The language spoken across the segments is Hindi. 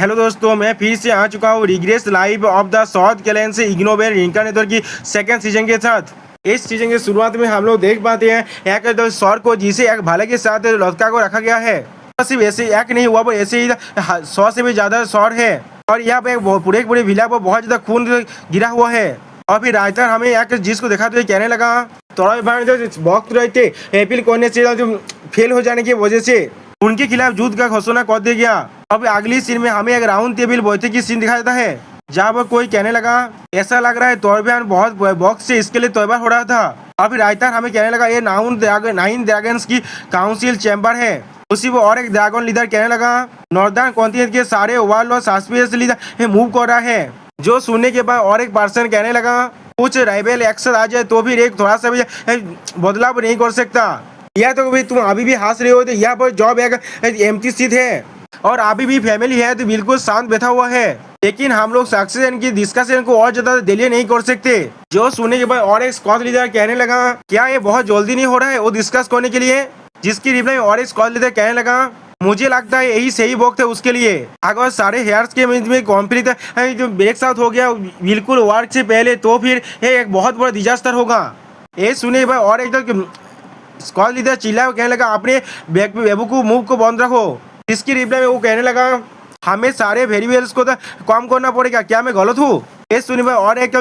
हेलो दोस्तों, मैं फिर से आ चुका हूँ regress live of the south कैलेंस से इग्नोवेयर रिइंकार्नेटर की सेकंड सीजन के साथ। इस सीजन की शुरुआत में हम लोग देख पाते हैं एक सौर को जिसे एक भाले के साथ लौटका को रखा गया है। सिर्फ ऐसे एक नहीं हुआ, पर ऐसे ही 100 से भी ज्यादा सौर है और यहाँ पे पूरे पूरे विला पर बहुत ज्यादा खून गिरा हुआ है। और फिर राइटर हमें एक जिसको देखा तो कहने लगा थोड़ा वक्त रहते एपिल कोने से फेल हो जाने की वजह से उनके खिलाफ युद्ध का घोषणा कर दिया गया। अब अगली सीन में हमें एक राउंड टेबल बैठक की सीन दिखाया जाता है, जहाँ पर कोई कहने लगा ऐसा लग रहा है तोरबियान बहुत वक्त से इसके लिए तैयार हो रहा था। अभी राइटर हमें कहने लगा ये 9 ड्रैगन्स की काउंसिल चैम्बर है। उसी वो और एक ड्रैगन लीडर कहने लगा नॉर्दर्न कॉन्टिनेंट के सारे ओवरलॉर्ड और सस्पिशियस लीडर मूव कर रहा है। जो सुनने के बाद और एक पर्सन कहने लगा कुछ राइवल एक्शन आ जाए तो भी एक थोड़ा सा भी बदलाव नहीं कर सकता। या तो भाई तुम अभी भी हंस रहे हो, तो यहाँ पर जॉब एक एम्प्टी सीट है और अभी भी फैमिली है तो बिल्कुल शांत बैठा हुआ है, लेकिन हम लोग सक्सेशन की डिस्कशन को और ज्यादा डिले नहीं कर सकते। जो सुनने के बाद और एक स्क्वाड लीडर कहने लगा क्या ये बहुत जल्दी नहीं हो रहा है वो डिस्कस करने के लिए, जिसकी रिप्लाई और एक स्क्वाड लीडर कहने लगा मुझे लगता है यही सही वक्त है उसके लिए। अगर सारे हेयर्स के में कॉम्प्लीट जो ब्रेक साउथ हो गया बिल्कुल वर्क से पहले, तो फिर ये एक बहुत बड़ा डिजास्टर होगा। ये सुने भाई और एक स्क्वाड लीडर चिल्ला कहने लगा अपने बेवकूफ मूव को बंद रखो। इसकी रिप्लाई में वो कहने लगा हमें सारे वेरिएबल्स को तो कम करना पड़ेगा, क्या मैं गलत हूँ? ये सुनी भाई और एक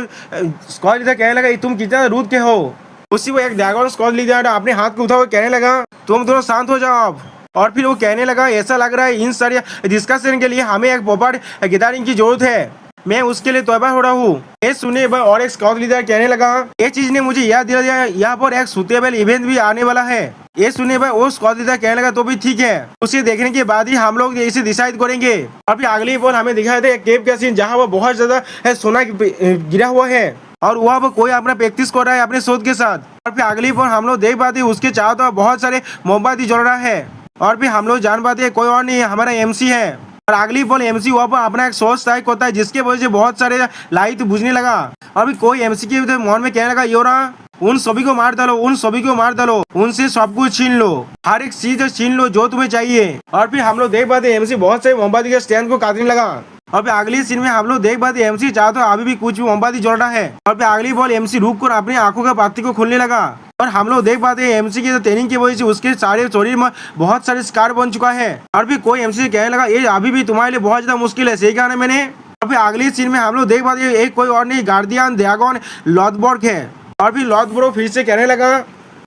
स्क्वाड लीडर कहने लगा तुम कितना रूद के हो। उसी वो एक ड्रैगन स्क्वाड लीडर अपने हाथ को उठाओ कहने लगा तुम दोनों शांत हो जाओ आप। और फिर वो कहने लगा ऐसा लग रहा है इन सारी डिस्कशन के लिए हमें एक प्रॉपर गैदरिंग की जरूरत है, मैं उसके लिए तैयार हो रहा हूँ। ये सुने और एक स्काउट लीडर कहने लगा ये चीज ने मुझे याद दिलाया यहाँ पर एक सुटेबल इवेंट भी आने वाला है। ये सुने वो स्काउट लीडर कहने लगा तो भी ठीक है, उसे देखने के बाद ही हम लोग इसे डिसाइड करेंगे। अभी अगली बार हमें दिखाया था केव का सीन, जहाँ वो बहुत ज्यादा सोना गिरा हुआ है और वहाँ पर कोई अपना प्रैक्टिस कर रहा है अपने शोध के साथ। और फिर अगली बार हम लोग देख पाते उसके चारों तरफ बहुत सारे मोमबत्ती जल रहा है और फिर हम लोग जान पाते हैं कोई और नहीं हमारा एमसी है। और अगली पल एमसी वहाँ पर अपना एक सोर्स स्ट्राइक होता है, जिसके वजह से बहुत सारे लाइट बुझने लगा। अभी कोई एमसी के मन में कहने लगा योरा उन सभी को मार डालो, उन सभी को मार डालो, उनसे सब कुछ छीन लो, हर एक चीज छीन लो जो तुम्हें चाहिए। और फिर हम लोग देख पाते एमसी बहुत सारे मोमबत्ती के स्टैंड को काटने लगा। और फिर अगली सीन में हम लोग देख पाते एमसी चाहते अभी भी कुछ भी मोमबत्ती जल रहा है। और फिर अगली बॉल एमसी रुक कर अपनी आंखों के पत्ती को खोलने लगा और हम लोग देख पाते हैं एमसी की ट्रेनिंग की वजह से उसके सारे शरीर में बहुत सारे स्कार बन चुका है। और फिर कोई एमसी कहने लगा ये अभी भी तुम्हारे लिए बहुत ज्यादा मुश्किल है, सही कहा ना मैंने। और फिर अगली सीन में हम लोग देख पाते हैं एक कोई और नहीं गार्डियन ड्रैगन लॉथबर्ग है। और फिर लॉथबर्ग फिर से कहने लगा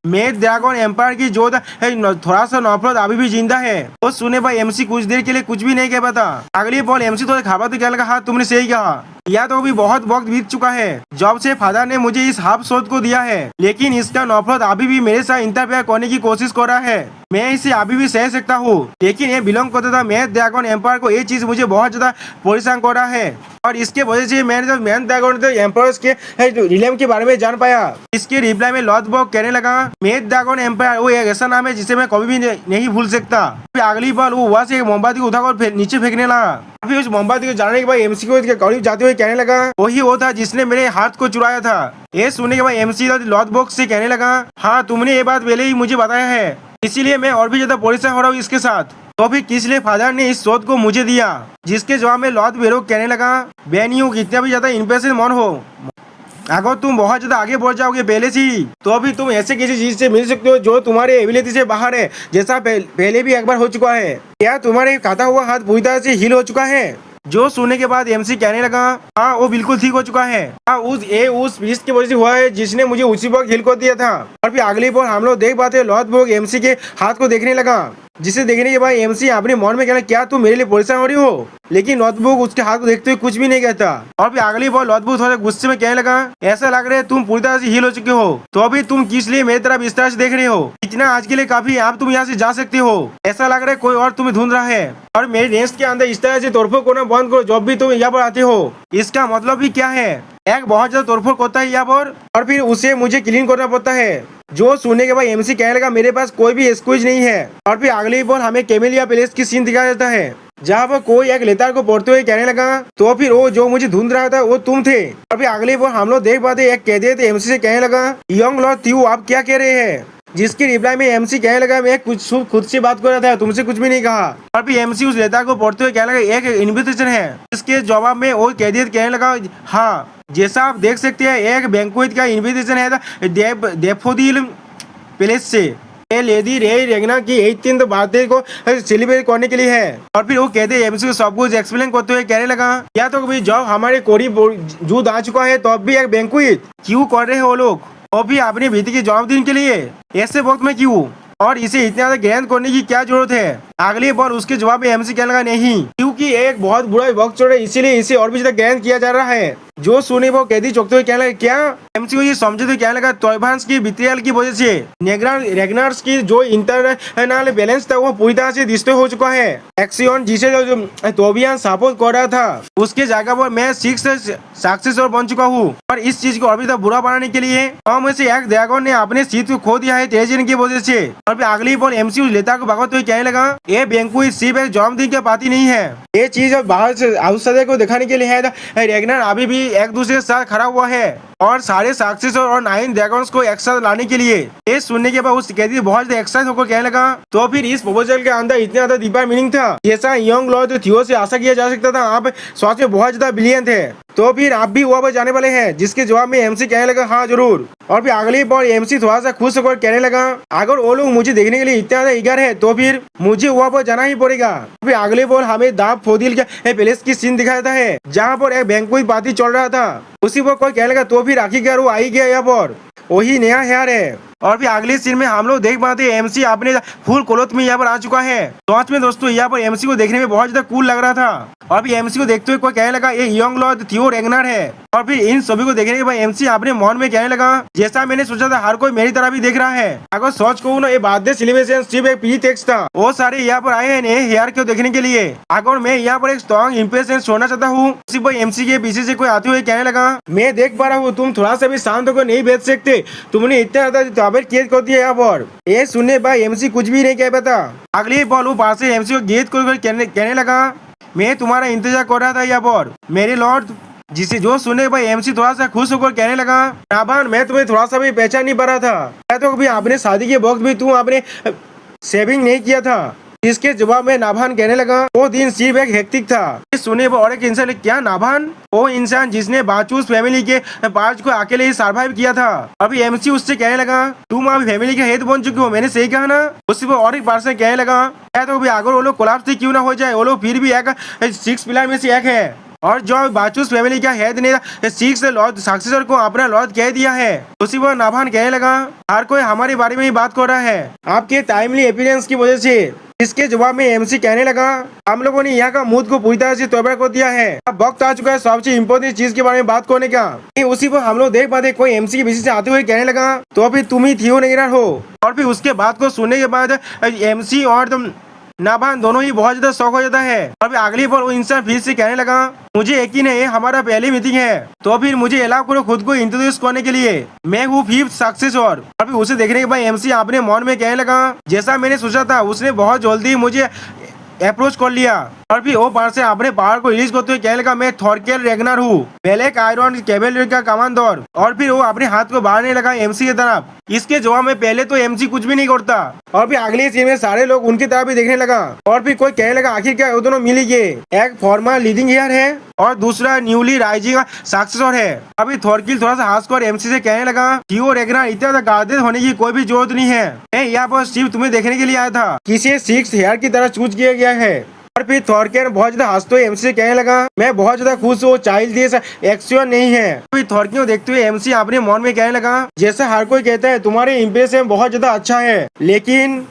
मैं ड्रैगन एम्पायर की जो थोड़ा सा नफरत अभी भी जिंदा है। वो सुने भाई एमसी कुछ देर के लिए कुछ भी नहीं कह पाता। अगली बॉल एमसी तो खाबा तो क्या लगा हाँ तुमने सही कहा, या तो भी बहुत वक्त बीत चुका है जब से फादर ने मुझे इस हाफ शोध को दिया है, लेकिन इसका नफरत अभी भी मेरे साथ इंटरफेयर करने की कोशिश कर रहा है। मैं इसे अभी भी सह सकता हूँ, लेकिन ये बिलोंग करता था मैं ड्रैगन एम्पायर को ये चीज मुझे बहुत ज्यादा परेशान कर रहा है और इसके वजह से मैंने जब मैन ड्रैगन एम्पायर्स के रिलेम के बारे में जान पाया। इसके रिप्लाई में लॉथबर्ग कहने लगा मेड ड्रैगन एम्पायर वो एक ऐसा नाम है जिसे मैं कभी भी नहीं भूल सकता। फिर अगली बार वो वहाँ से एक मोमबत्ती को उठाकर नीचे फेंकने लगा। फिर उस मोमबत्ती को जाने के बाद एमसी को करीब जाते हुए कहने लगा वही वो था जिसने मेरे हाथ को चुराया था। ये सुनने के बाद एमसी लॉथबर्ग से कहने लगा हाँ तुमने ये बात पहले ही मुझे बताया है, इसीलिए मैं और भी ज्यादा परेशान हो रहा हूँ इसके साथ। तो फिर किस लिए फादर ने इस शोध को मुझे दिया? जिसके जवाब में लॉथबर्ग कहने लगा बेनियो कितना भी ज्यादा इंप्रेसिव मन हो, अगर तुम बहुत ज्यादा आगे बढ़ जाओगे पहले से ही तो अभी तुम ऐसे किसी चीज से मिल सकते हो जो तुम्हारे एबिलिटी से बाहर है, जैसा पहले भी एक बार हो चुका है। क्या तुम्हारे खाता हुआ हाथ पूरी तरह से हील हो चुका है? जो सुनने के बाद एमसी कहने लगा हाँ वो बिल्कुल ठीक हो चुका है, हाँ उस बीस्ट की वजह से हुआ है जिसने मुझे उसी वक्त हील कर दिया था। और फिर अगली बार हम लोग देख पाते लॉथबर्ग एमसी के हाथ को देखने लगा, जिसे देखने के बाद एमसी अपने मन में कहना क्या तुम मेरे लिए परेशान हो रही हो, लेकिन लॉथबर्ग उसके हाथ को देखते हुए कुछ भी नहीं कहता। और फिर अगली बार लॉथबर्ग थोड़ा गुस्से में कहने लगा ऐसा लग रहा है तुम पूरी तरह से हील हो चुके हो, तो अभी तुम किस लिए मेरी तरफ इस तरह से देख रहे हो? इतना आज के लिए काफी, आप तुम यहाँ से जा सकते हो। ऐसा लग रहा है कोई और तुम्हें ढूंढ रहा है और मेरे नेस्ट के अंदर इस तरह से तोड़फोड़ करना बंद करो जब भी तुम यहाँ पर आते हो। इसका मतलब भी क्या है? एक बहुत ज्यादा तोड़फोड़ करता है यहाँ पर और फिर उसे मुझे क्लीन करना पड़ता है। जो सुनने के बाद एमसी कहने लगा मेरे पास कोई भी एक्सक्यूज नहीं है। और फिर अगली बार हमें कैमेलिया पैलेस की सीन दिखाया जाता है, जहाँ पर कोई एक लेतार को पढ़ते हुए कहने लगा तो फिर वो जो मुझे ढूंढ रहा था वो तुम थे। और फिर अगली बार हम लोग देख पाते एक कैदी थे एमसी से कहने लगा यंग लॉर्ड थ्यू आप क्या कह रहे हैं? जिसकी रिप्लाई में एमसी कहने लगा मैं कुछ खुद से बात कर रहा था, तुमसे कुछ भी नहीं कहा। और फिर एमसी उस लेटर को पढ़ते हुए कहने लगा एक इन्विटेशन है। इसके जवाब में वो कैदियत कहने लगा हाँ, जैसा आप देख सकते हैं एक बैंक्वेट का इन्विटेशन है डैफोडिल पैलेस से। ये लेडी रे रेगना की 18th बर्थडे को सेलिब्रेट करने के लिए है। और फिर वो कहते हैं एमसी को सब कुछ एक्सप्लेन करते हुए कहने लगा या तो कभी जब हमारे कोरी जुद आ चुका है तब भी एक बैंक्वेट क्यों कर रहे हो लोग, और भी अपनी बेटी के जन्मदिन के लिए ऐसे वक्त में क्यों, और इसे इतना ज्यादा ग्रहण करने की क्या जरूरत है। अगली बार उसके जवाब में एमसी कहने लगा नहीं, क्योंकि एक बहुत बुरा वक्त चल रहा है इसीलिए इसे और भी ज्यादा ग्रहण किया जा रहा है। जो सुने वो कैदी चौंकते हुए कहने लगा क्या, एमसी को ये समझते हुए कहने लगा तोयभांस की बित्रियल की वजह से रेगनार्स की जो इंटरनल बैलेंस था वो पूरी तरह से डिस्ट्रॉय हो चुका है। एक्सियन जिसे जो तोबियान सपोर्ट कर रहा था उसके जगह पर मैं 6 सक्सेसर बन चुका हूँ, और इस चीज को और भी बुरा बनाने के लिए हम में से एक ड्रैगन ने अपने सीट को खो दिया है तेजिन की वजह से। और फिर अगली बार एमसी उस लेता को भगाते हुए कहने लगा ये बैंक्वेट सिर्फ एक जन्मदिन की पार्टी नहीं है, ये चीज बाहर से आउटसाइडर को दिखाने के लिए है। रेगनर अभी भी एक दूसरे के साथ खड़ा हुआ है और सारे सक्सेसर और 9 ड्रैगन्स को एक साथ लाने के लिए। ये सुनने के बाद उस कैदी बहुत एक्साइट होकर कहने लगा तो फिर इस प्रपोजल के अंदर इतना ज्यादा डीपर मीनिंग था जैसा यंग लॉर्ड थियो से आशा किया जा सकता था। आप सोच में बहुत ज्यादा ब्रिलियंट है, तो फिर आप भी वहाँ पर जाने वाले हैं, जिसके जवाब में एमसी कहने लगा हाँ जरूर। और फिर अगली बार एमसी थोड़ा सा खुश होकर कहने लगा अगर वो लोग मुझे देखने के लिए इतना ज्यादा ईगर है तो फिर मुझे वहाँ पर जाना ही पड़ेगा। फिर अगले बार हमें दाब फोदिल के पैलेस की सीन दिखाया जाता है जहाँ पर एक बैंक्वेट पार्टी चल रहा था। उसी पर कोई कहने लगा तो फिर आखिरकार वो आई गया यहाँ पर, वही नया हेयर है। और फिर अगले सीन में हम लोग देख पाते हैं एमसी अपने फुल क्लोथ में यहाँ पर आ चुका है। सच में दोस्तों यहाँ पर एमसी को देखने में बहुत ज्यादा कूल लग रहा था। और फिर एमसी को देखते हुए कोई कहने लगा ये यंग लॉर्ड थियो रेगनर है। और फिर इन सभी को देखने के बाद एमसी अपने मन में कहने लगा जैसा मैंने सोचा था हर कोई मेरी तरह भी देख रहा है। अगर सोच कहूँ ना ये बर्थडे सेलिब्रेशन सिर्फ एक प्री टेक्स्ट था, वो सारे यहाँ पर आए हैं नए हेयर को देखने के लिए। अगर मैं यहाँ पर एक स्ट्रॉन्ग इंप्रेशन छोड़ना चाहता हूँ सिर्फ एमसी के पीछे से कोई आते हुए कहने लगा मैं देख पा रहा हूँ तुम थोड़ा सा भी शांत होकर नहीं बैठ सकते, तुमने इतना ज्यादा केस कर दिया यहाँ पर। ये सुनने पर एमसी कुछ भी नहीं कह पाता। अगली बार वो पास से एमसी को गेट को कहने लगा मैं तुम्हारा इंतजार कर रहा था यहाँ पर मेरे लॉर्ड। जिसे जो सुने भाई एमसी थोड़ा सा खुश होकर कहने लगा नाबान मैं तुम्हें थोड़ा सा भी पहचान नहीं पा रहा था, क्या तो कभी आपने शादी के वक्त भी तुम आपने सेविंग नहीं किया था। इसके जवाब में नाभान कहने लगा वो दिन सिर्फ एक हेक्टिक था। इस सुने वो और एक इंसान क्या नाभान, वो इंसान जिसने बाचूस फैमिली के पार्ट को अकेले ही सर्वाइव किया था। अभी एमसी उससे कहने लगा तुम अब फैमिली के हेड बन चुके हो, मैंने सही कहा ना। उसी पर और एक पर्सन कहने लगा क्या तो अगर वो लोग कोलैप्स क्यों ना हो जाए, वो लोग फिर भी एक 6 पिलर में से एक है, और जो बाचूस फैमिली का हेड ने 6 लॉर्ड सक्सेसर को अपना लॉर्ड कह दिया है। उसी पर नाभान कहने लगा हर कोई हमारे बारे में ही बात कर रहा है आपके टाइमली अपीयरेंस की वजह से। इसके जवाब में एमसी कहने लगा हम लोगों ने यहाँ का मूड को पूरी तरह से तैयार कर दिया है, अब वक्त आ चुका है सबसे इम्पोर्टेंट चीज के बारे में बात करने का। उसी पर हम लोग देख पाते कोई एमसी के पीछे से आते हुए कहने लगा तो फिर तुम ही थियो रेगनर हो। और फिर उसके बात को सुनने के बाद एमसी और नाभान दोनों ही बहुत ज्यादा शौक हो जाता है। और फिर अगली बार वो इंसान फिर से कहने लगा मुझे यकीन है हमारा पहली मीटिंग है, तो फिर मुझे अलाउ करो खुद को इंट्रोड्यूस करने के लिए, मैं हूँ 5th सक्सेसर। और फिर उसे देखने के बाद एमसी अपने मन में कहने लगा जैसा मैंने सोचा था उसने बहुत जल्दी मुझे अप्रोच कर लिया। और फिर वो बार से अपने पावर को रिलीज करते हुए कहने लगा मैं थॉरकेल रेगनर हूँ, ब्लैक आयरन कैवेलरी का कमांडर। और फिर वो अपने हाथ को बढ़ाने लगा एमसी की तरफ। इसके जवाब में पहले तो एमसी कुछ भी नहीं करता, और फिर अगले सीन में सारे लोग उनकी तरफ भी देखने लगा। और फिर कोई कहने लगा आखिर क्या वो दोनों मिल ही गए, एक फॉर्मर लीडिंग हेयर है और दूसरा न्यूली राइजिंग सक्सेसर है। अभी थॉरकिल थोड़ा सा हंसकर एमसी से कहने लगा थियो रेगनर इतना गार्डेड होने की कोई भी जरूरत नहीं है, मैं यहाँ पर सिर्फ तुम्हें देखने के लिए आया था, किसी 6 हेयर की तरह चूज किया गया है। और फिर थॉरकेन बहुत ज्यादा हंसते हुए एमसी से कहने लगा मैं बहुत ज्यादा खुश हूँ, चाइल्डिश एक्शन नहीं है। फिर थॉरकेन को देखते हुए एमसी अपने मन में कहने लगा जैसा हर कोई कहता है तुम्हारे इम्प्रेशन बहुत ज्यादा अच्छा है, लेकिन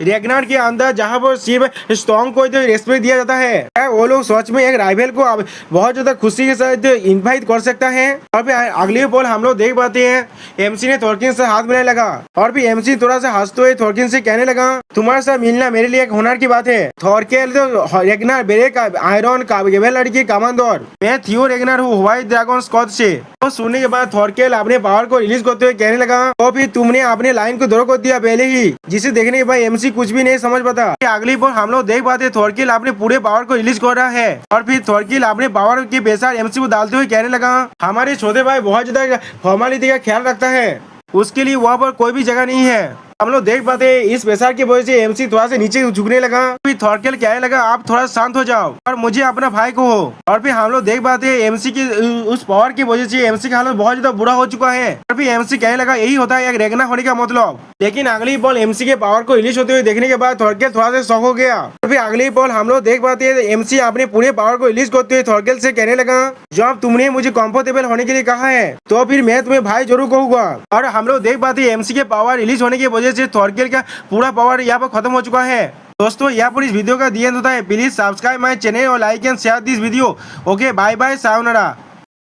रेगनर के अंदर जहाँ पर सिर्फ स्ट्रॉन्ग को रेस्पेक्ट दिया जाता है वो लोग सच में एक राइवल को बहुत ज्यादा खुशी के साथ इनवाइट कर सकता है। और फिर अगले बॉल हम लोग देख पाते हैं एमसी ने थॉरकिन से हाथ मिलाने लगा। और फिर एमसी थोड़ा सा हंसते हुए थॉरकिन से कहने लगा तुम्हारे साथ मिलना मेरे लिए एक हुनर की बात है। थॉरकेल तो रेगनर ब्लैक आयरन कैवेलरी के कमांडर, मैं थियो रेगनर हूँ व्हाइट ड्रैगन स्क्वाड से। तो सुनने के बाद थॉरकेल अपने पावर को रिलीज करते हुए कहने लगा तो फिर तुमने अपने लाइन को दौड़ कर दिया पहले ही, जिसे देखने के बाद एमसी कुछ भी नहीं समझ पाता। अगली बार हम लोग देख पाते थॉरकिल अपने पूरे पावर को रिलीज कर रहा है। और फिर थॉरकिल अपने पावर के बेसार एमसी को डालते हुए कहने लगा हमारे छोटे भाई बहुत ज्यादा फॉर्मेलिटी का ख्याल रखता है, उसके लिए वहाँ पर कोई भी जगह नहीं है। हम लोग देख पाते हैं इस प्रेशर की वजह से एमसी थोड़ा सा नीचे झुकने लगा। फिर थॉरकेल कहने लगा आप थोड़ा शांत हो जाओ और मुझे अपना भाई को हो। और फिर हम लोग देख पाते हैं एमसी की उस पावर की वजह से एमसी का हालत बहुत ज्यादा बुरा हो चुका है। और फिर एमसी कहने लगा यही होता है एक रेगना होने का मतलब। लेकिन अगली बॉल एमसी के पावर को रिलीज होते हुए देखने के बाद थॉरकेल थोड़ा सा शॉक हो गया। और फिर अगली बॉल हम लोग देख पाते हैं एमसी अपने पूरे पावर को रिलीज करते हुए थॉरकेल से कहने लगा जब तुमने मुझे कंफर्टेबल होने के लिए कहा है तो फिर मैं तुम्हें भाई जरूर कहूंगा। और हम लोग देख पाते हैं एमसी के पावर रिलीज होने की वजह से थॉरकेल का पूरा पावर यहाँ पर खत्म हो चुका है। दोस्तों यहाँ पर इस वीडियो का दी एंड होता है। प्लीज सब्सक्राइब माय चैनल और like and share this video. Okay bye bye sayonara.